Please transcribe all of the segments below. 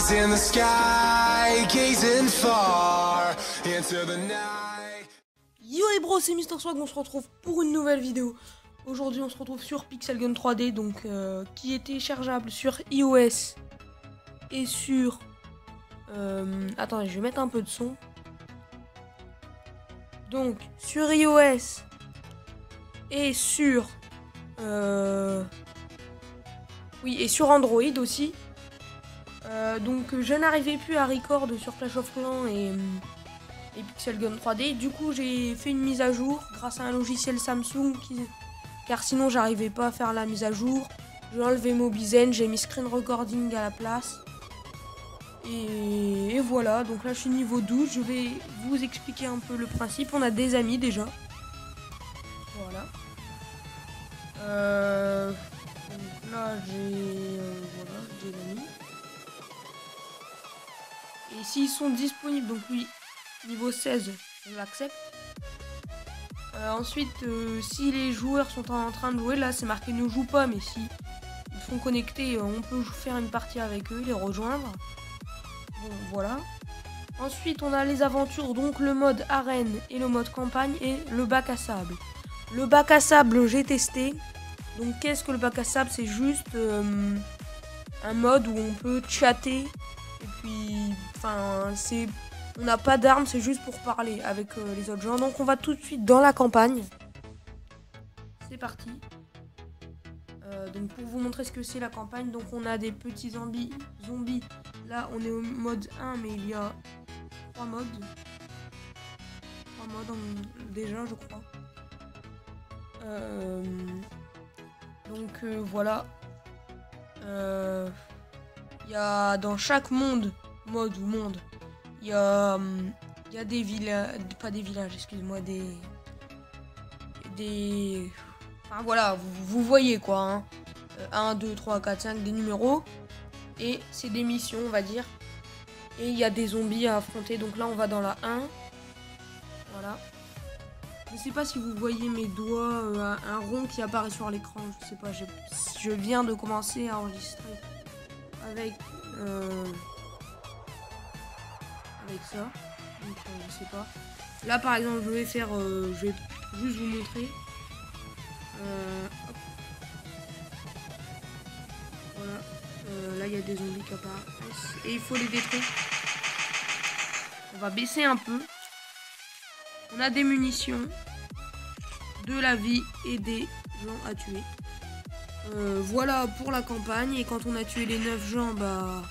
eyes in the sky, gazing far into the night. Yo les bros, c'est Mister Swag, on se retrouve pour une nouvelle vidéo. Aujourd'hui on se retrouve sur Pixel Gun 3D, donc qui est téléchargeable sur iOS et sur... attendez, je vais mettre un peu de son. Donc sur iOS et sur... oui, et sur Android aussi. Donc je n'arrivais plus à record sur Clash of Clans et Pixel Gun 3D. Du coup j'ai fait une mise à jour grâce à un logiciel Samsung car sinon j'arrivais pas à faire la mise à jour. J'ai enlevé Mobizen, j'ai mis screen recording à la place. Et voilà, donc là je suis niveau 12, je vais vous expliquer un peu le principe. On a des amis déjà. Voilà. Donc là j'ai voilà, des amis. Et s'ils sont disponibles, donc oui, niveau 16, je l'accepte. Ensuite, si les joueurs sont en train de jouer, là c'est marqué ne joue pas, mais si ils sont connectés, on peut faire une partie avec eux, les rejoindre. Bon, voilà. Ensuite, on a les aventures, donc le mode arène et le mode campagne et le bac à sable. Le bac à sable, j'ai testé. Donc, qu'est-ce que le bac à sable? C'est juste un mode où on peut chatter. Et puis, enfin, on n'a pas d'armes, c'est juste pour parler avec les autres gens. Donc, on va tout de suite dans la campagne. C'est parti. Donc, pour vous montrer ce que c'est la campagne, donc on a des petits zombies. Là, on est au mode 1, mais il y a 3 modes. 3 modes déjà, je crois. Donc, voilà. Il y a dans chaque mode, il y a des villages, pas des villages, excusez-moi, enfin voilà, vous voyez quoi, hein. 1, 2, 3, 4, 5, des numéros. Et c'est des missions, on va dire. Et il y a des zombies à affronter. Donc là, on va dans la 1. Voilà. Je sais pas si vous voyez mes doigts, un rond qui apparaît sur l'écran. Je sais pas, je viens de commencer à enregistrer avec ça. Donc je sais pas. Là par exemple, je vais juste vous montrer. Hop. Voilà. Là il y a des zombies qui apparaissent et il faut les détruire. On va baisser un peu. On a des munitions, de la vie et des gens à tuer. Voilà pour la campagne. Et quand on a tué les 9 gens, bah,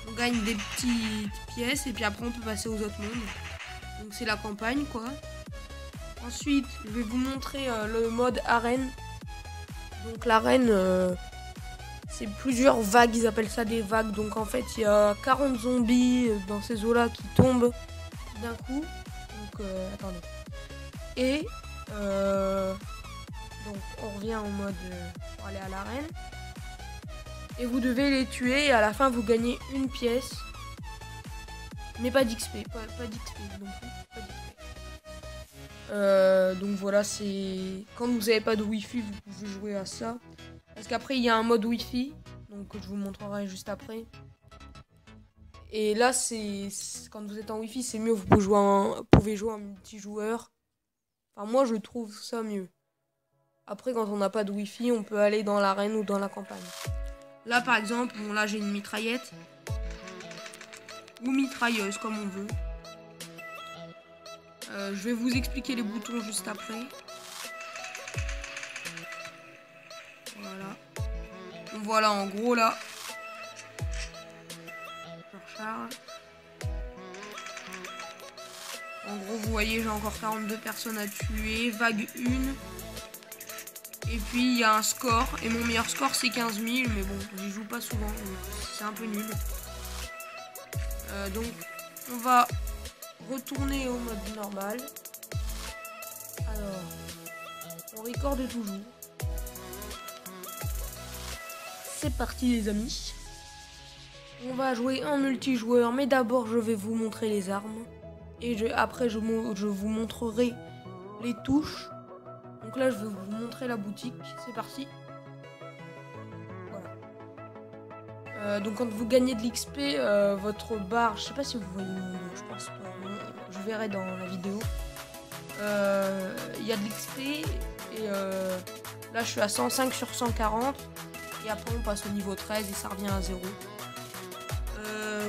on gagne des petites pièces. Et puis après on peut passer aux autres mondes. Donc c'est la campagne quoi. Ensuite je vais vous montrer le mode arène. Donc l'arène, c'est plusieurs vagues, ils appellent ça des vagues. Donc en fait il y a 40 zombies dans ces eaux là qui tombent d'un coup. Donc attendez. Et donc on revient au mode pour aller à l'arène. Et vous devez les tuer et à la fin vous gagnez une pièce. Mais pas d'XP. Pas d'XP non plus. Pas d'XP. Donc voilà, c'est... Quand vous n'avez pas de wifi, vous pouvez jouer à ça. Parce qu'après il y a un mode wifi. Donc je vous montrerai juste après. Et là c'est... Quand vous êtes en wifi c'est mieux, vous pouvez jouer en multijoueur. Enfin moi je trouve ça mieux. Après quand on n'a pas de wifi on peut aller dans l'arène ou dans la campagne. Là par exemple, bon là j'ai une mitraillette. Ou mitrailleuse comme on veut. Je vais vous expliquer les boutons juste après. Voilà. Donc voilà en gros là. Je recharge. En gros vous voyez j'ai encore 42 personnes à tuer. Vague 1. Et puis il y a un score. Et mon meilleur score c'est 15 000. Mais bon j'y joue pas souvent. C'est un peu nul. Donc on va retourner au mode normal. Alors on recorde toujours. C'est parti les amis. On va jouer en multijoueur. Mais d'abord je vais vous montrer les armes. Et après je vous montrerai les touches. Donc là je vais vous montrer la boutique. C'est parti. Voilà. Donc quand vous gagnez de l'XP, votre barre, je sais pas si vous voyez mon dos, je pense pas, je verrai dans la vidéo. Il y a de l'XP et là je suis à 105 sur 140 et après on passe au niveau 13 et ça revient à 0.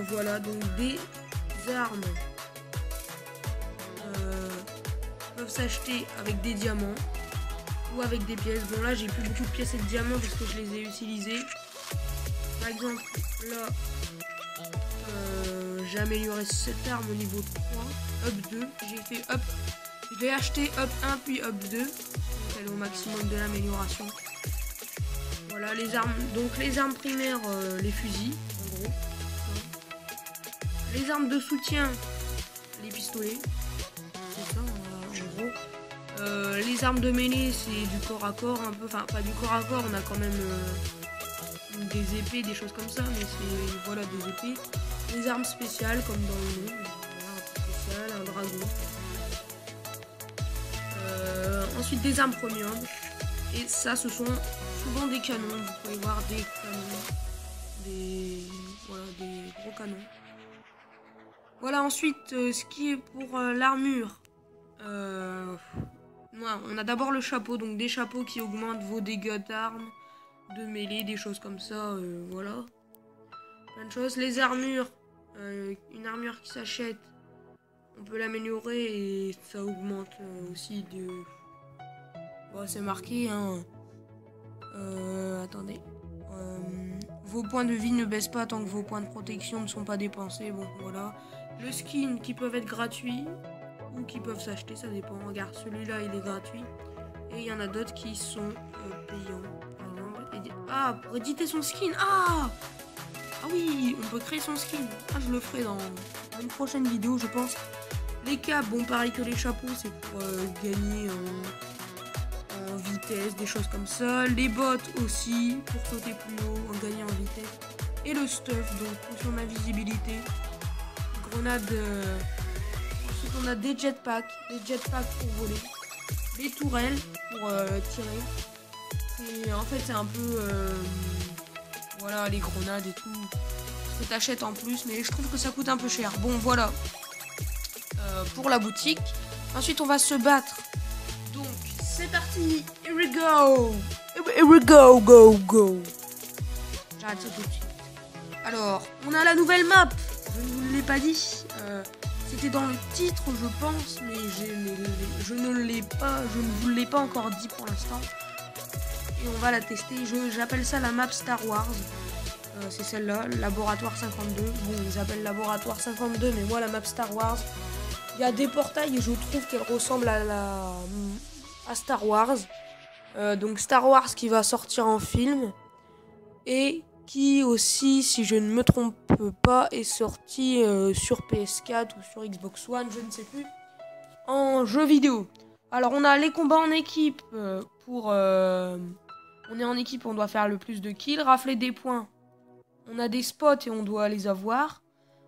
Voilà, donc des armes peuvent s'acheter avec des diamants ou avec des pièces. Bon là j'ai plus beaucoup de pièces et de diamants parce que je les ai utilisées. Par exemple là j'ai amélioré cette arme au niveau 3, up 2, j'ai fait up, je l'ai acheté up 1 puis up 2, donc elle est au maximum de l'amélioration. Voilà les armes, donc les armes primaires, les fusils en gros, les armes de soutien, les pistolets, c'est ça en gros. Les armes de mêlée c'est du corps à corps un peu, enfin pas du corps à corps, on a quand même des épées, des choses comme ça, mais c'est voilà des épées. Les armes spéciales comme dans le nom, voilà, un spécial, un dragon. Ensuite des armes premium. Et ça ce sont souvent des canons. Vous pouvez voir des canons. Voilà, des gros canons. Voilà ensuite ce qui est pour l'armure. On a d'abord le chapeau, donc des chapeaux qui augmentent vos dégâts d'armes, de mêlée, des choses comme ça, voilà. Plein de choses. Les armures, une armure qui s'achète, on peut l'améliorer et ça augmente aussi de... Bon, c'est marqué, hein. Attendez. Vos points de vie ne baissent pas tant que vos points de protection ne sont pas dépensés. Bon, voilà. Le skin qui peuvent être gratuits ou qui peuvent s'acheter, ça dépend. Regarde, celui-là, il est gratuit. Et il y en a d'autres qui sont payants. Ah, pour éditer son skin. Ah oui, on peut créer son skin. Ah, je le ferai dans une prochaine vidéo, je pense. Les capes, bon, pareil que les chapeaux, c'est pour gagner en vitesse, des choses comme ça. Les bottes aussi, pour sauter plus haut, en gagner en vitesse. Et le stuff, donc potion d'invisibilité. Grenade. Ensuite, on a des jetpacks. Des jetpacks pour voler. Des tourelles pour tirer. Et en fait, c'est un peu... voilà, les grenades et tout. Ce que t'achètes en plus, mais je trouve que ça coûte un peu cher. Bon, voilà. Pour la boutique. Ensuite, on va se battre. Donc, c'est parti. Here we go. Here we go, go, go. J'arrête ça tout de suite. Alors, on a la nouvelle map. Je ne vous l'ai pas dit. C'était dans le titre, je pense, mais je ne vous l'ai pas encore dit pour l'instant. Et on va la tester. J'appelle ça la map Star Wars. C'est celle-là, Laboratoire 52. Bon, ils appellent Laboratoire 52, mais moi, la map Star Wars, il y a des portails et je trouve qu'elle ressemble à Star Wars. Donc Star Wars qui va sortir en film. Et qui aussi, si je ne me trompe pas, est sorti sur PS4 ou sur Xbox One, je ne sais plus, en jeu vidéo. Alors, on a les combats en équipe on est en équipe, on doit faire le plus de kills. Rafler des points. On a des spots et on doit les avoir.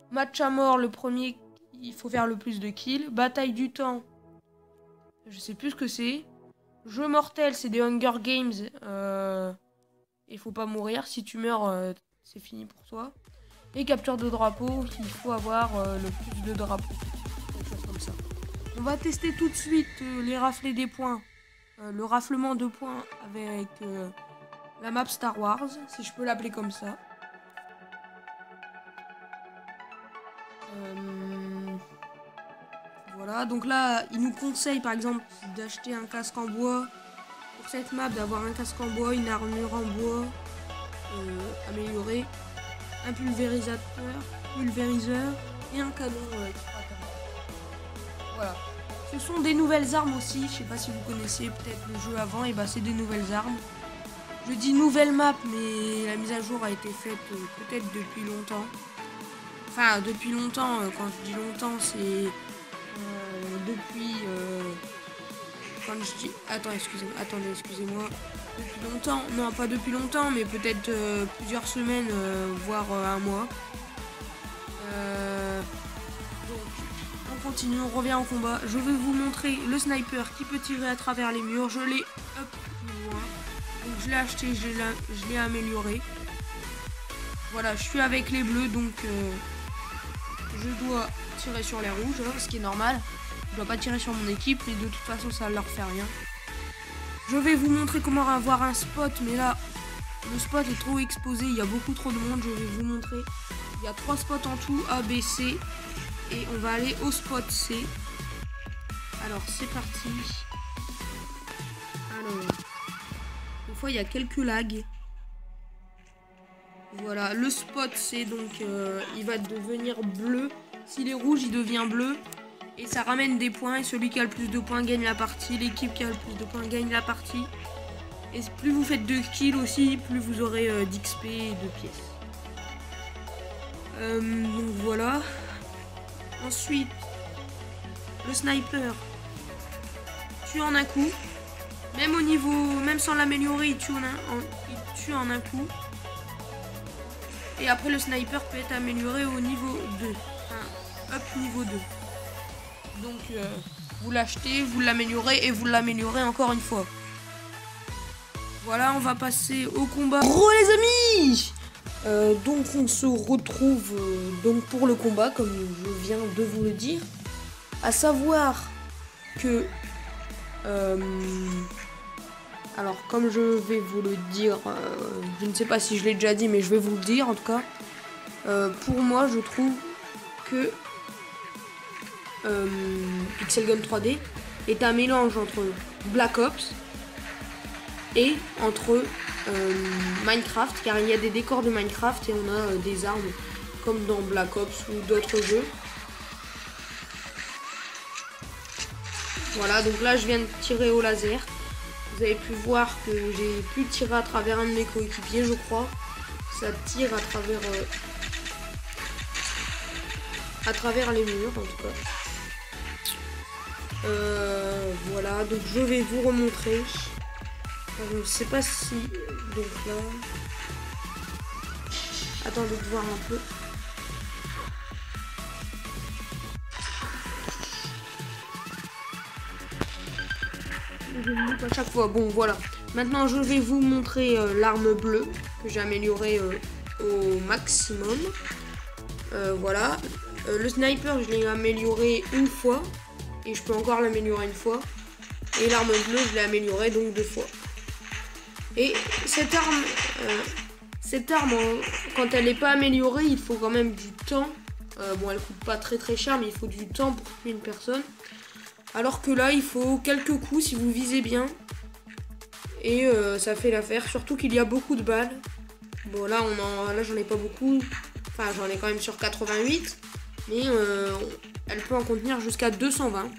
Match à mort, le premier, il faut faire le plus de kills. Bataille du temps. Je sais plus ce que c'est. Jeu mortel, c'est des Hunger Games. Il faut pas mourir. Si tu meurs, c'est fini pour toi. Et capture de drapeau, il faut avoir le plus de drapeaux. Quelque chose comme ça. On va tester tout de suite les raflés des points. Le raflement de points avec la map Star Wars, si je peux l'appeler comme ça. Voilà, donc là, il nous conseille par exemple d'acheter un casque en bois. Pour cette map, d'avoir un casque en bois, une armure en bois améliorée, un pulvériseur et un canon voilà. Ce sont des nouvelles armes aussi, je sais pas si vous connaissez peut-être le jeu avant, et bah c'est des nouvelles armes. Je dis nouvelle map, mais la mise à jour a été faite peut-être depuis longtemps. Enfin, depuis longtemps, quand je dis longtemps, c'est depuis... quand je dis... Attendez, excusez-moi. Depuis longtemps, non pas depuis longtemps, mais peut-être plusieurs semaines, voire un mois. On continue, on revient en combat. Je vais vous montrer le sniper qui peut tirer à travers les murs. Je l'ai up plus loin. Donc je l'ai acheté, je l'ai amélioré. Voilà, je suis avec les bleus, donc je dois tirer sur les rouges, hein, ce qui est normal. Je dois pas tirer sur mon équipe, mais de toute façon, ça leur fait rien. Je vais vous montrer comment avoir un spot, mais là, le spot est trop exposé, il y a beaucoup trop de monde. Je vais vous montrer. Il y a 3 spots en tout, A, B, C. Et on va aller au spot C. Alors, c'est parti. Alors, des fois, il y a quelques lags. Voilà, le spot C, donc, il va devenir bleu. S'il est rouge, il devient bleu. Et ça ramène des points. Et celui qui a le plus de points gagne la partie. L'équipe qui a le plus de points gagne la partie. Et plus vous faites de kills aussi, plus vous aurez d'XP et de pièces. Donc voilà. Ensuite, le sniper tue en un coup. Même sans l'améliorer, il tue en un coup. Et après, le sniper peut être amélioré au niveau 2. Enfin, up niveau 2. Donc, vous l'achetez, vous l'améliorez et vous l'améliorez encore une fois. Voilà, on va passer au combat. Re les amis, donc on se retrouve donc pour le combat, comme je viens de vous le dire. À savoir que... alors, comme je vais vous le dire, je ne sais pas si je l'ai déjà dit, mais je vais vous le dire en tout cas. Pour moi, je trouve que Pixel Gun 3D est un mélange entre Black Ops et entre Minecraft, car il y a des décors de Minecraft et on a des armes comme dans Black Ops ou d'autres jeux. Voilà, donc là je viens de tirer au laser. Vous avez pu voir que j'ai pu tirer à travers un de mes coéquipiers, je crois. Ça tire à travers les murs en tout cas. Voilà, donc je vais vous remontrer. Je ne sais pas si... Donc là... Attendez de voir un peu. Je me loupe à chaque fois. Bon, voilà. Maintenant, je vais vous montrer l'arme bleue que j'ai améliorée au maximum. Voilà. Le sniper, je l'ai amélioré une fois. Et je peux encore l'améliorer une fois. Et l'arme bleue, je l'ai améliorée donc 2 fois. Et cette arme, quand elle n'est pas améliorée, il faut quand même du temps. Bon, elle coûte pas très très cher, mais il faut du temps pour tuer une personne. Alors que là, il faut quelques coups si vous visez bien. Et ça fait l'affaire, surtout qu'il y a beaucoup de balles. Bon, là, j'en ai pas beaucoup. Enfin, j'en ai quand même sur 88. Mais elle peut en contenir jusqu'à 220.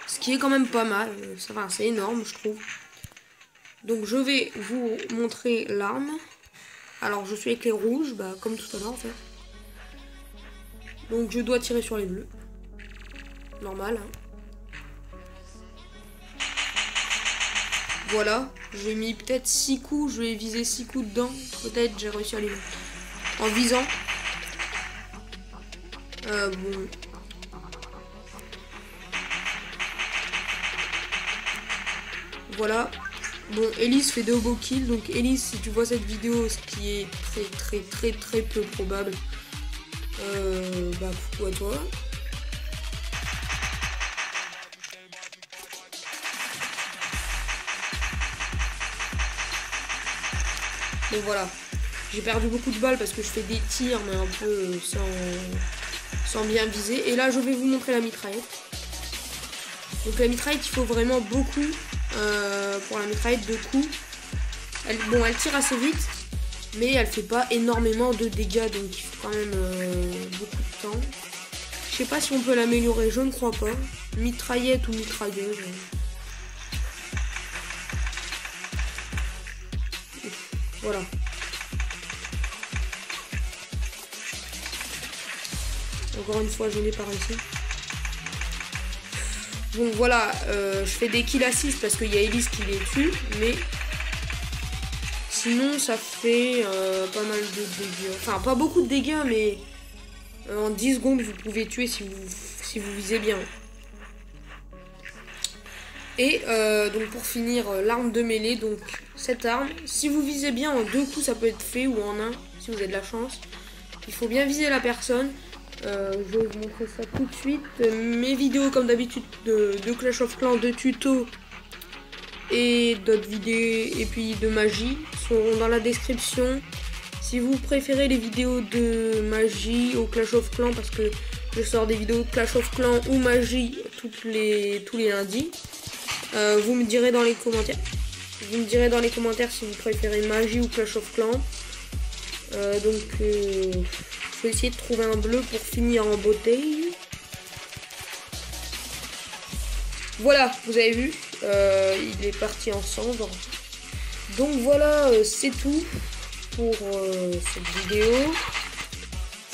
Ce qui est quand même pas mal. Enfin, c'est énorme, je trouve. Donc je vais vous montrer l'arme. Alors je suis avec les rouges, comme tout à l'heure en fait. Donc je dois tirer sur les bleus. Normal. Hein. Voilà, j'ai mis peut-être 6 coups, je vais viser 6 coups dedans. Peut-être j'ai réussi à les mettre. En visant. Bon. Voilà. Bon, Elise fait 2 beaux kills, donc Elise, si tu vois cette vidéo, ce qui est très peu probable, coucou à toi. Donc voilà, j'ai perdu beaucoup de balles parce que je fais des tirs, mais un peu sans bien viser. Et là, je vais vous montrer la mitraillette. Donc la mitraillette, il faut vraiment beaucoup. Pour la mitraillette de coups. Elle tire assez vite, mais elle fait pas énormément de dégâts, donc il faut quand même beaucoup de temps. Je sais pas si on peut l'améliorer, je ne crois pas. Mitraillette ou mitrailleuse. Voilà. Encore une fois, je n'ai pas réussi. Bon voilà, je fais des kills assist parce qu'il y a Elise qui les tue, mais sinon ça fait pas mal de dégâts. Enfin pas beaucoup de dégâts, mais en 10 secondes vous pouvez tuer si vous visez bien. Et donc pour finir, l'arme de mêlée, donc cette arme. Si vous visez bien en 2 coups, ça peut être fait, ou en 1, si vous avez de la chance. Il faut bien viser la personne. Je vais vous montrer ça tout de suite. Mes vidéos, comme d'habitude, de Clash of Clans, de tutos et d'autres vidéos, et puis de magie, sont dans la description. Si vous préférez les vidéos de magie au Clash of Clans, parce que je sors des vidéos de Clash of Clans ou magie tous les lundis, vous me direz dans les commentaires. Vous me direz dans les commentaires si vous préférez magie ou Clash of Clans. Faut essayer de trouver un bleu pour finir en beauté. Voilà, vous avez vu, il est parti en cendre. Donc voilà, c'est tout pour cette vidéo.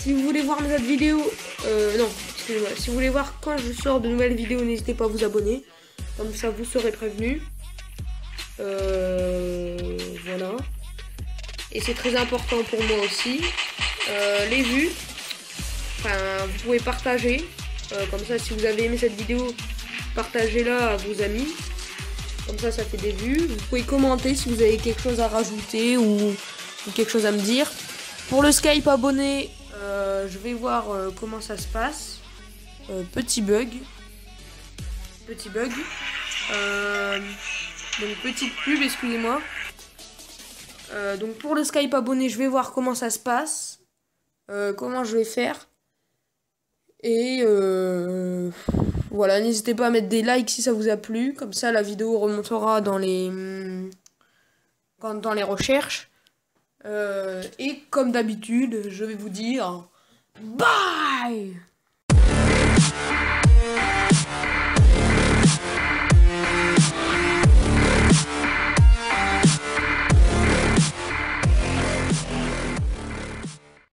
Si vous voulez voir mes autres vidéos, non, excusez-moi, si vous voulez voir quand je sors de nouvelles vidéos, n'hésitez pas à vous abonner. Comme ça, vous serez prévenus. Voilà. Et c'est très important pour moi aussi. Les vues. Enfin, vous pouvez partager. Comme ça, si vous avez aimé cette vidéo, partagez-la à vos amis. Comme ça, ça fait des vues. Vous pouvez commenter si vous avez quelque chose à rajouter ou quelque chose à me dire. Pour le Skype abonné, je vais voir comment ça se passe. Petit bug. Donc petite pub, excusez-moi. Donc pour le Skype abonné, je vais voir comment ça se passe. Comment je vais faire. Et voilà, n'hésitez pas à mettre des likes si ça vous a plu. Comme ça, la vidéo remontera dans les recherches. Et comme d'habitude, je vais vous dire bye.